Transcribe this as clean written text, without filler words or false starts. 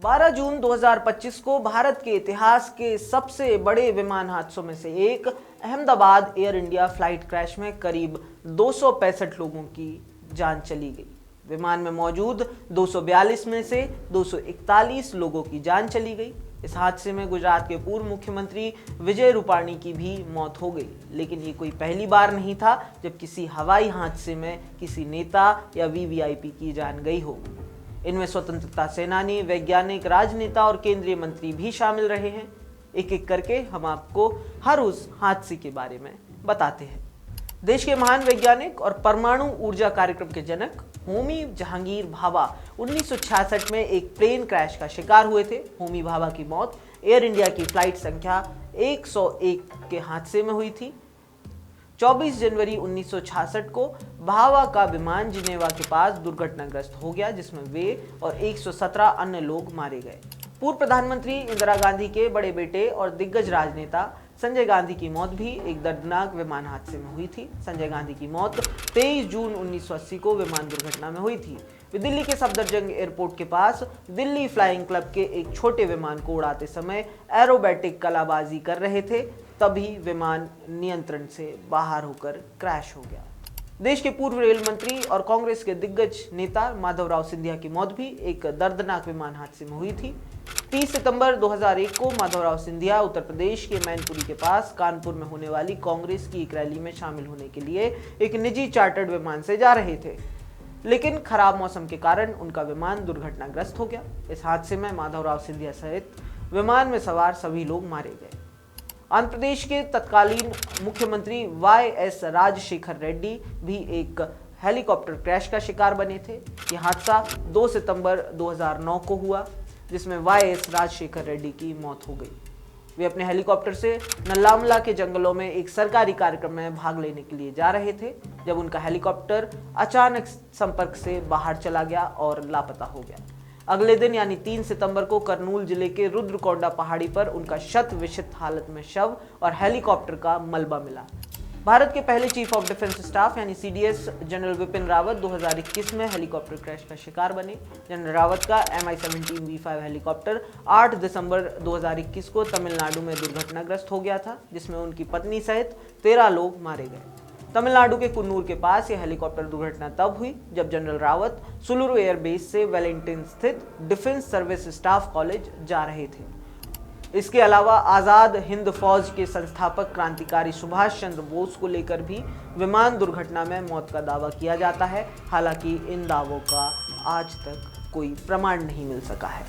12 जून 2025 को भारत के इतिहास के सबसे बड़े विमान हादसों में से एक Ahmedabad air India flight crash में करीब 265 लोगों की जान चली गई। विमान में मौजूद 242 में से 241 लोगों की जान चली गई। इस हादसे में गुजरात के पूर्व मुख्यमंत्री विजय रूपाणी की भी मौत हो गई। लेकिन ये कोई पहली बार नहीं था जब किसी हवाई हादसे में किसी नेता या वीवीआईपी की जान गई हो। इनमें स्वतंत्रता सेनानी, वैज्ञानिक, राजनेता और केंद्रीय मंत्री भी शामिल रहे हैं। एक एक करके हम आपको हर उस हादसे के बारे में बताते हैं। देश के महान वैज्ञानिक और परमाणु ऊर्जा कार्यक्रम के जनक होमी जहांगीर भाभा 1966 में एक प्लेन क्रैश का शिकार हुए थे। होमी भाभा की मौत एयर इंडिया की फ्लाइट संख्या 101 के हादसे में हुई थी। 24 जनवरी 1966 को भाभा का विमान जिनेवा के पास दुर्घटनाग्रस्त हो गया, जिसमें वे और 117 अन्य लोग मारे गए। पूर्व प्रधानमंत्री इंदिरा गांधी के बड़े बेटे और दिग्गज राजनेता संजय गांधी की मौत भी एक दर्दनाक विमान हादसे में हुई थी। संजय गांधी की मौत 23 जून 1980 को विमान दुर्घटना में हुई थी। वे दिल्ली के सफदरजंग एयरपोर्ट के पास दिल्ली फ्लाइंग क्लब के एक छोटे विमान को उड़ाते समय एरोबैटिक कलाबाजी कर रहे थे, तभी विमान नियंत्रण से बाहर होकर क्रैश हो गया। देश के पूर्व रेल मंत्री और कांग्रेस के दिग्गज नेता माधवराव सिंधिया की मौत भी एक दर्दनाक विमान हादसे में हुई थी। 30 सितंबर 2001 को माधवराव सिंधिया उत्तर प्रदेश के मैनपुरी के पास कानपुर में होने वाली कांग्रेस की एक रैली में शामिल होने के लिए एक निजी चार्टर्ड विमान से जा रहे थे, लेकिन खराब मौसम के कारण उनका विमान दुर्घटनाग्रस्त हो गया। इस हादसे में माधवराव सिंधिया सहित विमान में सवार सभी लोग मारे गए। आंध्र प्रदेश के तत्कालीन मुख्यमंत्री वाई.एस. राजशेखर रेड्डी भी एक हेलीकॉप्टर क्रैश का शिकार बने थे। यह हादसा 2 सितंबर 2009 को हुआ, जिसमें वाई.एस. राजशेखर रेड्डी की मौत हो गई। वे अपने हेलीकॉप्टर से नल्लामला के जंगलों में एक सरकारी कार्यक्रम में भाग लेने के लिए जा रहे थे, जब उनका हेलीकॉप्टर अचानक संपर्क से बाहर चला गया और लापता हो गया। अगले दिन यानी 3 सितंबर को करनूल जिले के रुद्रकोंडा पहाड़ी पर उनका शत विक्षत हालत में शव और हेलीकॉप्टर का मलबा मिला। भारत के पहले चीफ ऑफ डिफेंस स्टाफ यानी सीडीएस जनरल विपिन रावत 2021 में हेलीकॉप्टर क्रैश का शिकार बने। जनरल रावत का MI-17 V5 हेलीकॉप्टर 8 दिसंबर 2021 को तमिलनाडु में दुर्घटनाग्रस्त हो गया था, जिसमें उनकी पत्नी सहित 13 लोग मारे गए। तमिलनाडु के कुन्नूर के पास यह हेलीकॉप्टर दुर्घटना तब हुई जब जनरल रावत सुलुरु एयरबेस से वेलिंगटन स्थित डिफेंस सर्विस स्टाफ कॉलेज जा रहे थे। इसके अलावा आज़ाद हिंद फौज के संस्थापक क्रांतिकारी सुभाष चंद्र बोस को लेकर भी विमान दुर्घटना में मौत का दावा किया जाता है। हालांकि इन दावों का आज तक कोई प्रमाण नहीं मिल सका है।